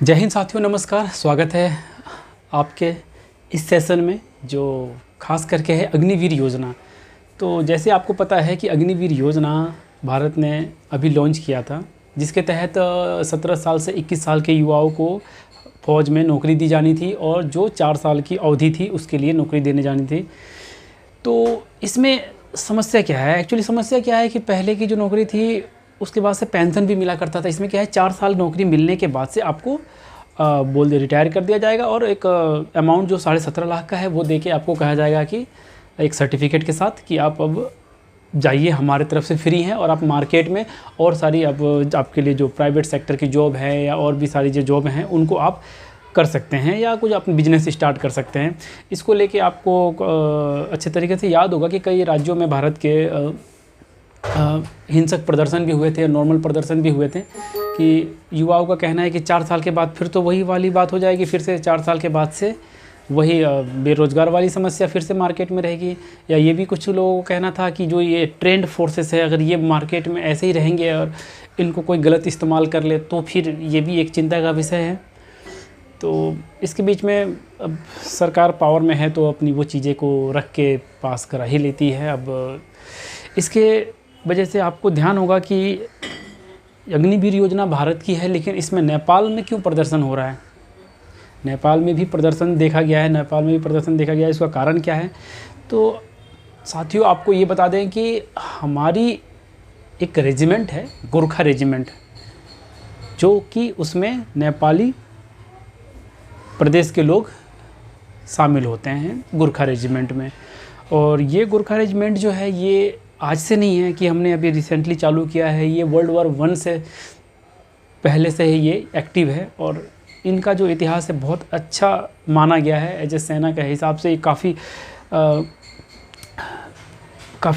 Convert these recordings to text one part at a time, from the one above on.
जय हिंद साथियों, नमस्कार। स्वागत है आपके इस सेशन में जो खास करके है अग्निवीर योजना। तो जैसे आपको पता है कि अग्निवीर योजना भारत ने अभी लॉन्च किया था, जिसके तहत 17 साल से 21 साल के युवाओं को फ़ौज में नौकरी दी जानी थी और जो 4 साल की अवधि थी उसके लिए नौकरी देने जानी थी। तो इसमें समस्या क्या है? एक्चुअली समस्या क्या है कि पहले की जो नौकरी थी उसके बाद से पेंशन भी मिला करता था। इसमें क्या है, 4 साल नौकरी मिलने के बाद से आपको बोल दे रिटायर कर दिया जाएगा और एक अमाउंट जो 17.5 लाख का है वो दे के आपको कहा जाएगा कि एक सर्टिफिकेट के साथ कि आप अब जाइए, हमारे तरफ से फ्री हैं और आप मार्केट में और सारी अब आपके लिए जो प्राइवेट सेक्टर की जॉब है या और भी सारी जो जॉब हैं उनको आप कर सकते हैं या कुछ अपने बिजनेस स्टार्ट कर सकते हैं। इसको लेके आपको अच्छे तरीके से याद होगा कि कई राज्यों में भारत के हिंसक प्रदर्शन भी हुए थे, नॉर्मल प्रदर्शन भी हुए थे कि युवाओं का कहना है कि 4 साल के बाद फिर तो वही वाली बात हो जाएगी, फिर से 4 साल के बाद से वही बेरोज़गार वाली समस्या फिर से मार्केट में रहेगी। या ये भी कुछ लोगों का कहना था कि जो ये ट्रेंड फोर्सेस है, अगर ये मार्केट में ऐसे ही रहेंगे और इनको कोई गलत इस्तेमाल कर ले तो फिर ये भी एक चिंता का विषय है। तो इसके बीच में अब सरकार पावर में है तो अपनी वो चीज़ें को रख के पास करा ही लेती है। अब इसके वजह से आपको ध्यान होगा कि अग्निवीर योजना भारत की है, लेकिन इसमें नेपाल में क्यों प्रदर्शन हो रहा है? नेपाल में भी प्रदर्शन देखा गया है, इसका कारण क्या है? तो साथियों, आपको ये बता दें कि हमारी एक रेजिमेंट है, गोरखा रेजिमेंट, जो कि उसमें नेपाली प्रदेश के लोग शामिल होते हैं गोरखा रेजिमेंट में। और ये गोरखा रेजिमेंट जो है ये आज से नहीं है कि हमने अभी रिसेंटली चालू किया है, ये वर्ल्ड वॉर 1 से पहले से ही ये एक्टिव है और इनका जो इतिहास है बहुत अच्छा माना गया है। एज ए सेना के हिसाब से ये काफ़ी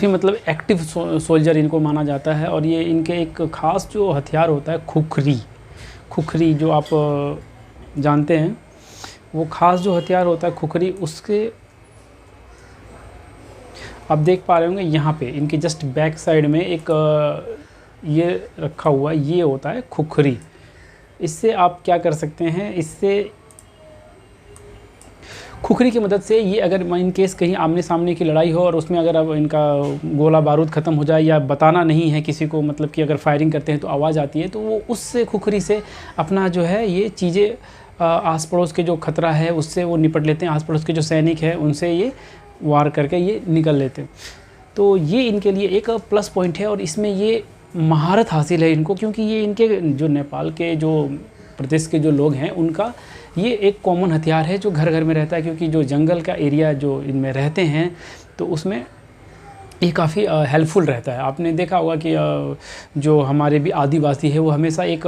मतलब एक्टिव सोल्जर इनको माना जाता है। और ये इनके एक ख़ास जो हथियार होता है खुखरी जो आप जानते हैं, वो ख़ास जो हथियार होता है खुखरी, उसके आप देख पा रहे होंगे यहाँ पे इनके जस्ट बैक साइड में एक ये रखा हुआ, ये होता है खुखरी। इससे आप क्या कर सकते हैं, इससे खुखरी की मदद से ये अगर इन केस कहीं आमने सामने की लड़ाई हो और उसमें अगर अब इनका गोला बारूद ख़त्म हो जाए या बताना नहीं है किसी को, मतलब कि अगर फायरिंग करते हैं तो आवाज़ आती है, तो वो उससे खुखरी से अपना जो है ये चीज़ें आस पड़ोस के जो खतरा है उससे वो निपट लेते हैं। आस पड़ोस के जो सैनिक हैं उनसे ये वार करके ये निकल लेते हैं। तो ये इनके लिए एक प्लस पॉइंट है और इसमें ये महारत हासिल है इनको, क्योंकि ये इनके जो नेपाल के जो प्रदेश के जो लोग हैं उनका ये एक कॉमन हथियार है जो घर घर में रहता है। क्योंकि जो जंगल का एरिया जो इनमें रहते हैं तो उसमें ये काफ़ी हेल्पफुल रहता है। आपने देखा होगा कि जो हमारे भी आदिवासी है वो हमेशा एक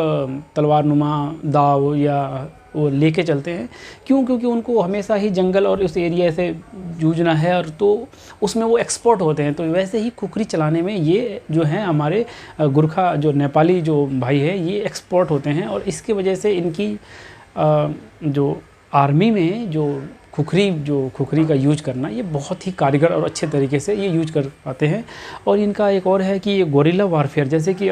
तलवारनुमा दाव या वो लेके चलते हैं। क्यों? क्योंकि उनको हमेशा ही जंगल और उस एरिया से जूझना है और तो उसमें वो एक्सपर्ट होते हैं। तो वैसे ही खुखरी चलाने में ये जो हैं हमारे गोरखा जो नेपाली जो भाई है ये एक्सपर्ट होते हैं। और इसकी वजह से इनकी जो आर्मी में जो खुखरी का यूज करना ये बहुत ही कारगर और अच्छे तरीके से ये यूज कर पाते हैं। और इनका एक और है कि ये गोरिल्ला वारफेयर, जैसे कि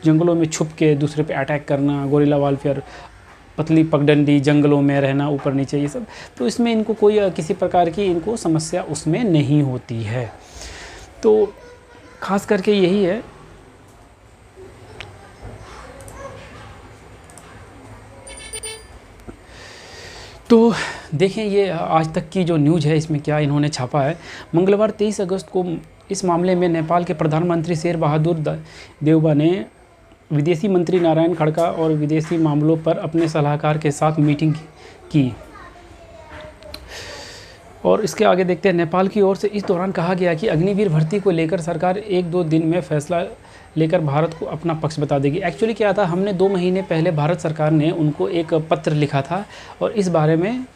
जंगलों में छुप के दूसरे पे अटैक करना, गोरिल्ला वारफेयर, पतली पगडंडी, जंगलों में रहना ऊपर नीचे, ये सब, तो इसमें इनको कोई किसी प्रकार की इनको समस्या उसमें नहीं होती है। तो खास करके यही है। तो देखें ये आज तक की जो न्यूज़ है इसमें क्या इन्होंने छापा है। मंगलवार 23 अगस्त को इस मामले में नेपाल के प्रधानमंत्री शेर बहादुर देउबा ने विदेशी मंत्री नारायण खड़का और विदेशी मामलों पर अपने सलाहकार के साथ मीटिंग की। और इसके आगे देखते हैं, नेपाल की ओर से इस दौरान कहा गया कि अग्निवीर भर्ती को लेकर सरकार 1-2 दिन में फैसला लेकर भारत को अपना पक्ष बता देगी। एक्चुअली क्या था, हमने 2 महीने पहले भारत सरकार ने उनको एक पत्र लिखा था और इस बारे में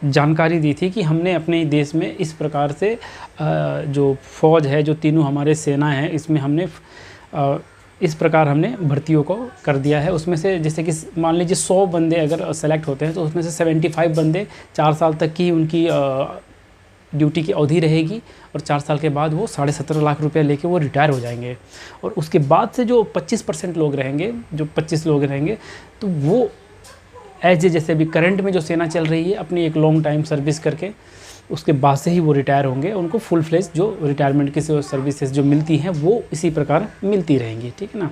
जानकारी दी थी कि हमने अपने देश में इस प्रकार से जो फ़ौज है, जो तीनों हमारे सेना है, इसमें हमने इस प्रकार हमने भर्तियों को कर दिया है। उसमें से जैसे कि मान लीजिए 100 बंदे अगर सेलेक्ट होते हैं तो उसमें से 75 बंदे 4 साल तक की उनकी ड्यूटी की अवधि रहेगी और 4 साल के बाद वो 17.5 लाख रुपए लेके वो रिटायर हो जाएंगे। और उसके बाद से जो 25% लोग रहेंगे, जो 25 लोग रहेंगे, तो वो एज ए जैसे अभी करंट में जो सेना चल रही है अपनी एक लॉन्ग टाइम सर्विस करके उसके बाद से ही वो रिटायर होंगे, उनको फुल फ्लेज जो रिटायरमेंट की सर्विसेज जो मिलती हैं वो इसी प्रकार मिलती रहेंगी, ठीक है ना।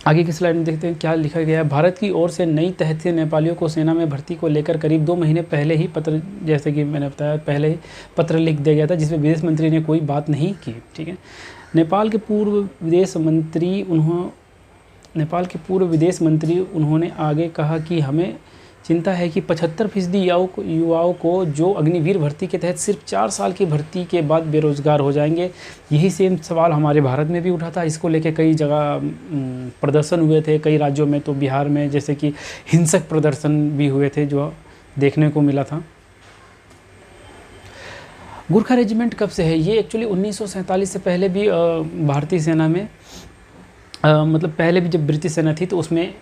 आगे की स्लाइड में देखते हैं क्या लिखा गया है। भारत की ओर से नई तहत से नेपालियों को सेना में भर्ती को लेकर करीब 2 महीने पहले ही पत्र, जैसे कि मैंने बताया पहले ही पत्र लिख दिया गया था जिसमें विदेश मंत्री ने कोई बात नहीं की, ठीक है। नेपाल के पूर्व विदेश मंत्री उन्होंने आगे कहा कि हमें चिंता है कि 75% युवाओं को जो अग्निवीर भर्ती के तहत सिर्फ 4 साल की भर्ती के बाद बेरोजगार हो जाएंगे। यही सेम सवाल हमारे भारत में भी उठा था। इसको लेके कई जगह प्रदर्शन हुए थे, कई राज्यों में, तो बिहार में जैसे कि हिंसक प्रदर्शन भी हुए थे जो देखने को मिला था। गुरखा रेजिमेंट कब से है? ये एक्चुअली 1947 से पहले भी भारतीय सेना में मतलब पहले भी जब ब्रिटिश सेना थी तो उसमें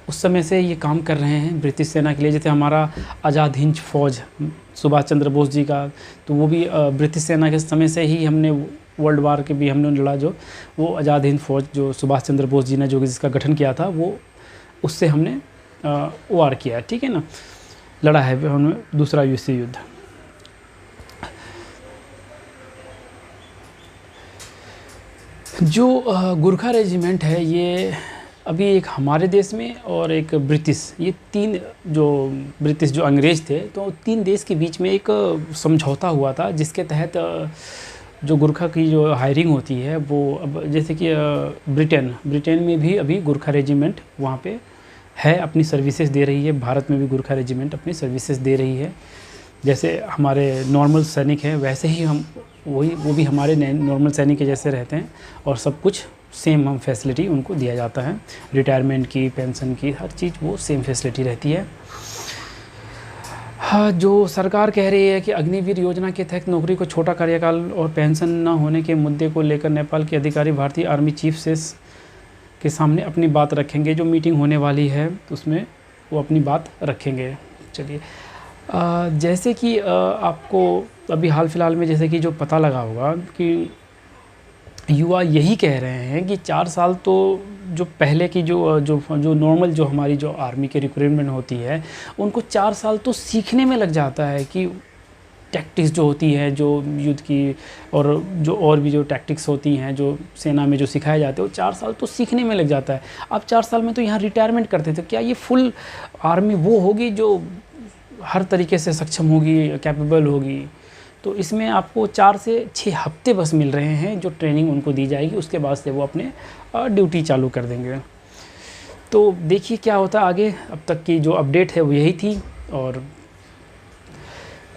उस समय से ये काम कर रहे हैं ब्रिटिश सेना के लिए। जैसे हमारा आज़ाद हिंद फौज सुभाष चंद्र बोस जी का, तो वो भी ब्रिटिश सेना के समय से ही हमने वर्ल्ड वार के भी हमने लड़ा, जो वो आज़ाद हिंद फौज जो सुभाष चंद्र बोस जी ने जो जिसका गठन किया था वो उससे हमने वार किया, ठीक है ना, लड़ा है हमने दूसरा विश्व युद्ध। जो गुरखा रेजिमेंट है ये अभी एक हमारे देश में और एक ब्रिटिश, ये 3 जो ब्रिटिश जो अंग्रेज़ थे तो 3 देश के बीच में एक समझौता हुआ था जिसके तहत जो गुरखा की जो हायरिंग होती है वो अब जैसे कि ब्रिटेन में भी अभी गुरखा रेजिमेंट वहाँ पे है, अपनी सर्विसेज दे रही है। भारत में भी गुरखा रेजिमेंट अपनी सर्विसेज दे रही है। जैसे हमारे नॉर्मल सैनिक हैं वैसे ही वो भी हमारे नॉर्मल सैनिक के जैसे रहते हैं और सब कुछ सेम हम फैसिलिटी उनको दिया जाता है, रिटायरमेंट की, पेंशन की, हर चीज़ वो सेम फैसिलिटी रहती है। हाँ, जो सरकार कह रही है कि अग्निवीर योजना के तहत नौकरी को छोटा कार्यकाल और पेंशन न होने के मुद्दे को लेकर नेपाल के अधिकारी भारतीय आर्मी चीफ से के सामने अपनी बात रखेंगे। जो मीटिंग होने वाली है उसमें वो अपनी बात रखेंगे। चलिए, जैसे कि आपको अभी हाल फिलहाल में जैसे कि जो पता लगा होगा कि युवा यही कह रहे हैं कि 4 साल तो जो पहले की जो नॉर्मल जो हमारी जो आर्मी की रिक्रूटमेंट होती है उनको 4 साल तो सीखने में लग जाता है कि टैक्टिक्स जो होती है जो युद्ध की और भी जो टैक्टिक्स होती हैं जो सेना में जो सिखाए जाते हैं वो 4 साल तो सीखने में लग जाता है। अब 4 साल में तो यहाँ रिटायरमेंट करते थे, क्या ये फुल आर्मी वो होगी जो हर तरीके से सक्षम होगी, कैपेबल होगी? तो इसमें आपको 4 से 6 हफ्ते बस मिल रहे हैं जो ट्रेनिंग उनको दी जाएगी, उसके बाद से वो अपने ड्यूटी चालू कर देंगे। तो देखिए क्या होता है आगे। अब तक की जो अपडेट है वो यही थी और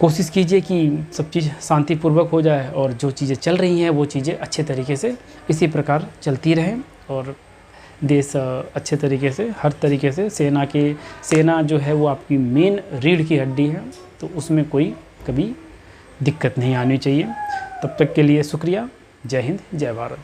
कोशिश कीजिए कि सब चीज़ शांतिपूर्वक हो जाए और जो चीज़ें चल रही हैं वो चीज़ें अच्छे तरीके से इसी प्रकार चलती रहें और देश अच्छे तरीके से हर तरीके से सेना जो है वो आपकी मेन रीढ़ की हड्डी है, तो उसमें कोई कभी दिक्कत नहीं आनी चाहिए। तब तक के लिए शुक्रिया। जय हिंद, जय भारत।